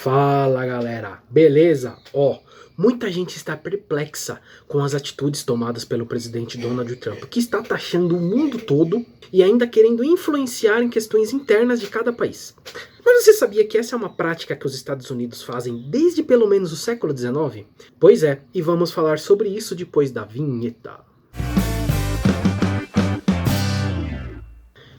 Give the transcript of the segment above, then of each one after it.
Fala galera, beleza? Muita gente está perplexa com as atitudes tomadas pelo presidente Donald Trump, que está taxando o mundo todo e ainda querendo influenciar em questões internas de cada país. Mas você sabia que essa é uma prática que os Estados Unidos fazem desde pelo menos o século XIX? Pois é, e vamos falar sobre isso depois da vinheta.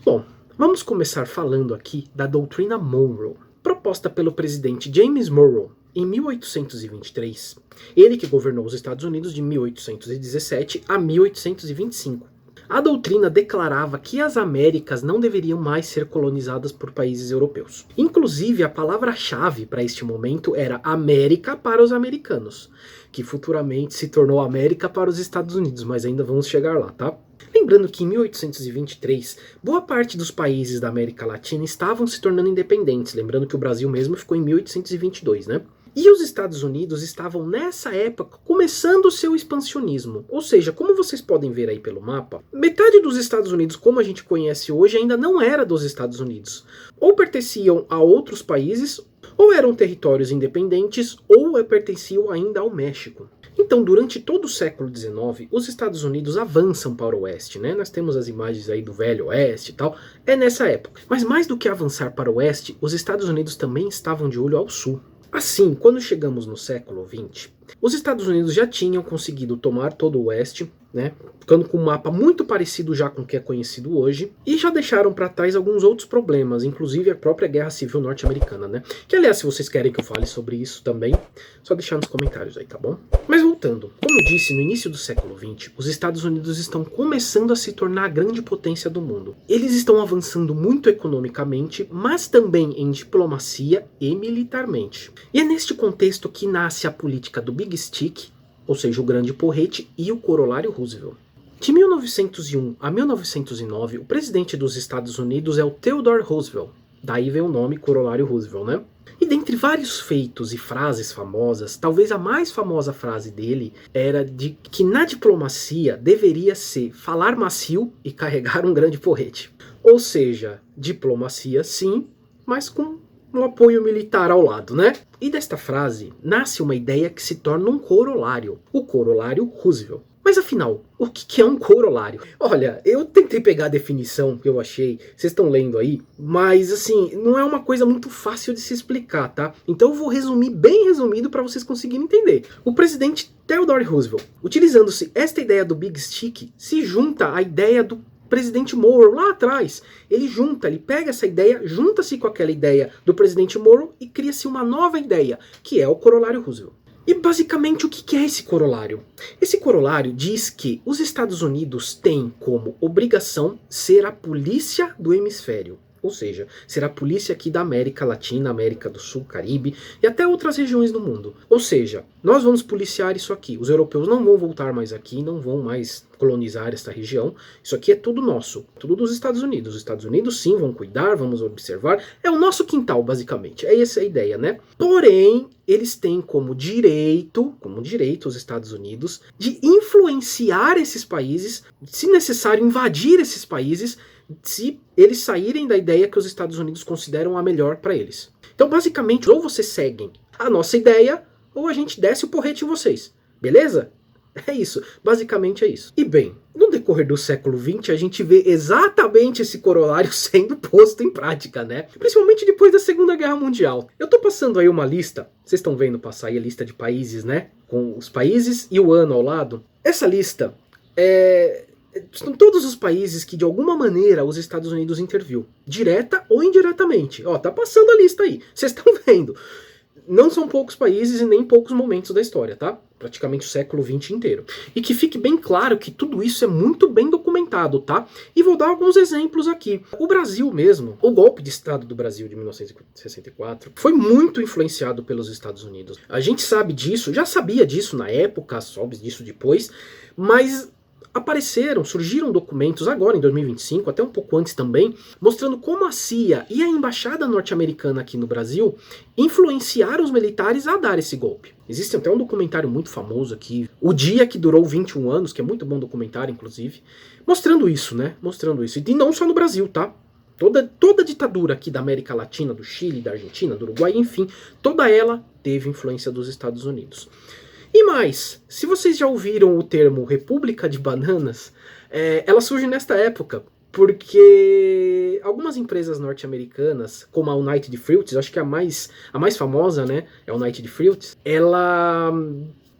Bom, vamos começar falando aqui da doutrina Monroe, proposta pelo presidente James Monroe em 1823, ele que governou os Estados Unidos de 1817 a 1825. A doutrina declarava que as Américas não deveriam mais ser colonizadas por países europeus. Inclusive, a palavra-chave para este momento era América para os americanos, que futuramente se tornou América para os Estados Unidos, mas ainda vamos chegar lá, tá? Lembrando que em 1823, boa parte dos países da América Latina estavam se tornando independentes, lembrando que o Brasil mesmo ficou em 1822, né? E os Estados Unidos estavam nessa época começando o seu expansionismo. Ou seja, como vocês podem ver aí pelo mapa, metade dos Estados Unidos como a gente conhece hoje ainda não era dos Estados Unidos. Ou pertenciam a outros países, ou eram territórios independentes, ou pertenciam ainda ao México. Então, durante todo o século XIX, os Estados Unidos avançam para o oeste, né? Nós temos as imagens aí do Velho Oeste e tal, é nessa época. Mas mais do que avançar para o oeste, os Estados Unidos também estavam de olho ao sul. Assim, quando chegamos no século XX, os Estados Unidos já tinham conseguido tomar todo o oeste, né, ficando com um mapa muito parecido já com o que é conhecido hoje, e já deixaram para trás alguns outros problemas, inclusive a própria Guerra Civil Norte-Americana, né? Que aliás, se vocês querem que eu fale sobre isso também, só deixar nos comentários aí, tá bom? Mas voltando, como eu disse, no início do século XX, os Estados Unidos estão começando a se tornar a grande potência do mundo. Eles estão avançando muito economicamente, mas também em diplomacia e militarmente. E é neste contexto que nasce a política do Big Stick, ou seja, o Grande Porrete e o Corolário Roosevelt. De 1901 a 1909, o presidente dos Estados Unidos é o Theodore Roosevelt. Daí vem o nome Corolário Roosevelt, né? E dentre vários feitos e frases famosas, talvez a mais famosa frase dele era de que na diplomacia deveria ser falar macio e carregar um grande porrete. Ou seja, diplomacia sim, mas com um apoio militar ao lado, né? E desta frase nasce uma ideia que se torna um corolário, o Corolário Roosevelt. Mas afinal, o que é um corolário? Olha, eu tentei pegar a definição que eu achei, vocês estão lendo aí, mas assim, não é uma coisa muito fácil de se explicar, tá? Então eu vou resumir bem resumido para vocês conseguirem entender. O presidente Theodore Roosevelt, utilizando-se esta ideia do Big Stick, se junta à ideia do presidente Monroe lá atrás. Ele pega essa ideia, junta-se com aquela ideia do presidente Monroe e cria-se uma nova ideia, que é o Corolário Roosevelt. E basicamente o que é esse corolário? Esse corolário diz que os Estados Unidos têm como obrigação ser a polícia do hemisfério. Ou seja, ser a polícia aqui da América Latina, América do Sul, Caribe e até outras regiões do mundo. Ou seja, nós vamos policiar isso aqui. Os europeus não vão voltar mais aqui, não vão mais colonizar esta região. Isso aqui é tudo nosso, tudo dos Estados Unidos. Os Estados Unidos sim vão cuidar, vamos observar. É o nosso quintal, basicamente. É essa a ideia, né? Porém, eles têm como direito os Estados Unidos, de influenciar esses países, se necessário, invadir esses países, se eles saírem da ideia que os Estados Unidos consideram a melhor para eles. Então, basicamente, ou vocês seguem a nossa ideia, ou a gente desce o porrete em vocês. Beleza? É isso. Basicamente é isso. E bem, no decorrer do século XX, a gente vê exatamente esse corolário sendo posto em prática, né? Principalmente depois da Segunda Guerra Mundial. Eu tô passando aí uma lista, vocês estão vendo passar aí a lista de países, né? Com os países e o ano ao lado. Essa lista são todos os países que de alguma maneira os Estados Unidos interviu, direta ou indiretamente. Ó, tá passando a lista aí, vocês estão vendo. Não são poucos países e nem poucos momentos da história, tá? Praticamente o século XX inteiro. E que fique bem claro que tudo isso é muito bem documentado, tá? E vou dar alguns exemplos aqui. O Brasil mesmo, o golpe de Estado do Brasil de 1964, foi muito influenciado pelos Estados Unidos. A gente sabe disso, já sabia disso na época, soube disso depois, mas surgiram documentos agora em 2025, até um pouco antes também, mostrando como a CIA e a embaixada norte-americana aqui no Brasil influenciaram os militares a dar esse golpe. Existe até um documentário muito famoso aqui, O Dia que Durou 21 Anos, que é muito bom documentário, inclusive, mostrando isso, né? Mostrando isso. E não só no Brasil, tá? Toda a ditadura aqui da América Latina, do Chile, da Argentina, do Uruguai, enfim, toda ela teve influência dos Estados Unidos. E mais, se vocês já ouviram o termo República de Bananas, ela surge nesta época, porque algumas empresas norte-americanas, como a United Fruits, acho que a mais famosa, né, é a United Fruits, ela,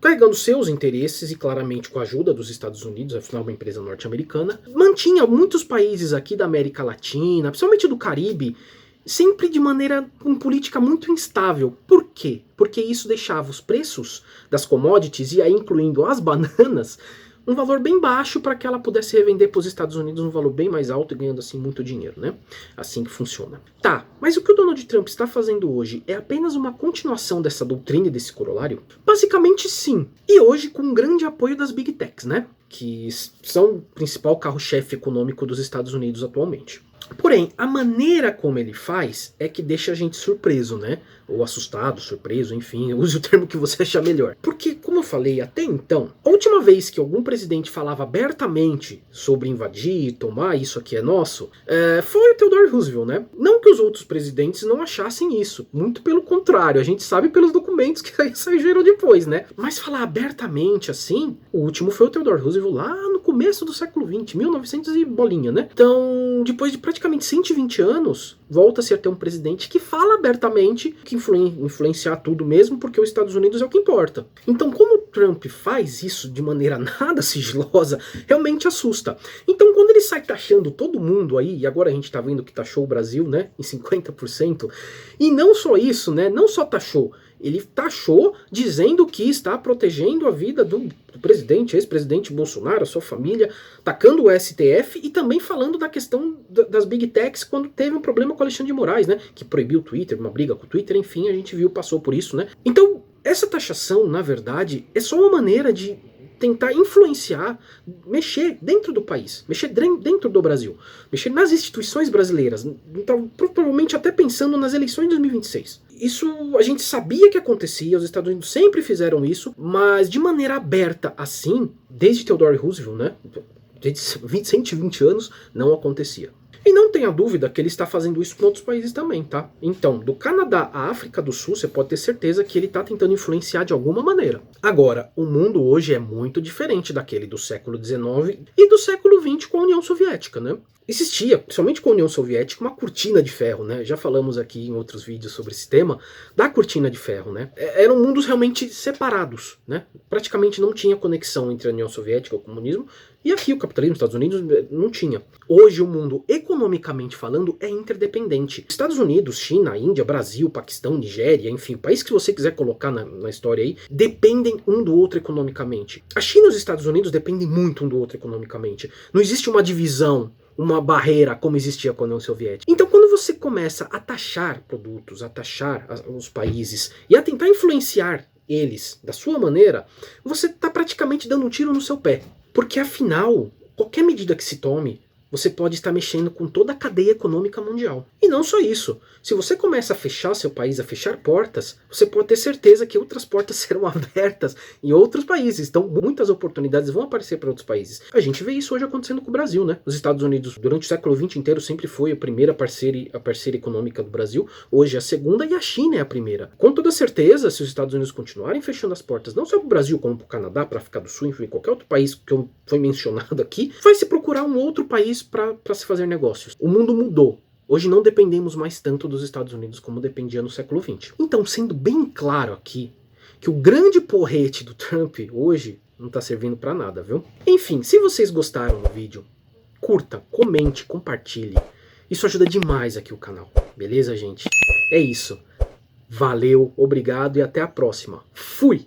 carregando seus interesses e claramente com a ajuda dos Estados Unidos, afinal uma empresa norte-americana, mantinha muitos países aqui da América Latina, principalmente do Caribe, sempre de maneira com política muito instável. Por quê? Porque isso deixava os preços das commodities, e aí incluindo as bananas, um valor bem baixo para que ela pudesse revender para os Estados Unidos um valor bem mais alto e ganhando assim muito dinheiro, né? Assim que funciona. Tá, mas o que o Donald Trump está fazendo hoje é apenas uma continuação dessa doutrina e desse corolário? Basicamente sim. E hoje com um grande apoio das Big Techs, né? Que são o principal carro-chefe econômico dos Estados Unidos atualmente. Porém, a maneira como ele faz é que deixa a gente surpreso, né? Ou assustado, surpreso, enfim, use o termo que você achar melhor. Porque, como eu falei até então, a última vez que algum presidente falava abertamente sobre invadir, tomar, isso aqui é nosso, foi o Theodore Roosevelt, né? Não que os outros presidentes não achassem isso, muito pelo contrário, a gente sabe pelos documentos que aí saíram depois, né? Mas falar abertamente assim, o último foi o Theodore Roosevelt lá no começo do século XX, 1900 e bolinha, né? Então, depois de praticamente 120 anos, volta-se a ter um presidente que fala abertamente que influenciar tudo mesmo, porque os Estados Unidos é o que importa. Então, como o Trump faz isso de maneira nada sigilosa, realmente assusta. Então, quando ele sai taxando todo mundo aí, e agora a gente tá vendo que taxou o Brasil, né, em 50%, e não só isso, né, não só taxou, ele taxou dizendo que está protegendo a vida do presidente, ex-presidente Bolsonaro, a sua família, tacando o STF e também falando da questão das Big Techs quando teve um problema com o Alexandre de Moraes, né? Que proibiu o Twitter, uma briga com o Twitter, enfim, a gente viu, passou por isso, né? Então, essa taxação, na verdade, é só uma maneira de tentar influenciar, mexer dentro do país, mexer dentro do Brasil, mexer nas instituições brasileiras, então, provavelmente até pensando nas eleições de 2026. Isso a gente sabia que acontecia, os Estados Unidos sempre fizeram isso, mas de maneira aberta assim, desde Theodore Roosevelt, né, desde 120 anos, não acontecia. E não tenha dúvida que ele está fazendo isso com outros países também, tá? Então, do Canadá à África do Sul, você pode ter certeza que ele está tentando influenciar de alguma maneira. Agora, o mundo hoje é muito diferente daquele do século XIX e do século XX com a União Soviética, né? Existia, principalmente com a União Soviética, uma cortina de ferro, né? Já falamos aqui em outros vídeos sobre esse tema, da cortina de ferro, né? Eram mundos realmente separados, né? Praticamente não tinha conexão entre a União Soviética e o comunismo, e aqui o capitalismo, Estados Unidos, não tinha. Hoje o mundo, economicamente falando, é interdependente. Estados Unidos, China, Índia, Brasil, Paquistão, Nigéria, enfim, o país que você quiser colocar na história aí, dependem um do outro economicamente. A China e os Estados Unidos dependem muito um do outro economicamente. Não existe uma divisão, uma barreira como existia com a União Soviética. Então quando você começa a taxar produtos, a taxar os países e a tentar influenciar eles da sua maneira, você está praticamente dando um tiro no seu pé. Porque afinal, qualquer medida que se tome, você pode estar mexendo com toda a cadeia econômica mundial. E não só isso. Se você começa a fechar seu país, a fechar portas, você pode ter certeza que outras portas serão abertas em outros países. Então muitas oportunidades vão aparecer para outros países. A gente vê isso hoje acontecendo com o Brasil, né? Os Estados Unidos, durante o século XX inteiro, sempre foi a primeira parceira econômica do Brasil. Hoje é a segunda e a China é a primeira. Com toda certeza, se os Estados Unidos continuarem fechando as portas, não só para o Brasil, como para o Canadá, para a África do Sul, enfim, qualquer outro país que foi mencionado aqui, vai se procurar um outro país para se fazer negócios. O mundo mudou. Hoje não dependemos mais tanto dos Estados Unidos como dependia no século XX. Então, sendo bem claro aqui, que o grande porrete do Trump hoje não está servindo para nada, viu? Enfim, se vocês gostaram do vídeo, curta, comente, compartilhe. Isso ajuda demais aqui o canal. Beleza, gente? É isso. Valeu, obrigado e até a próxima. Fui!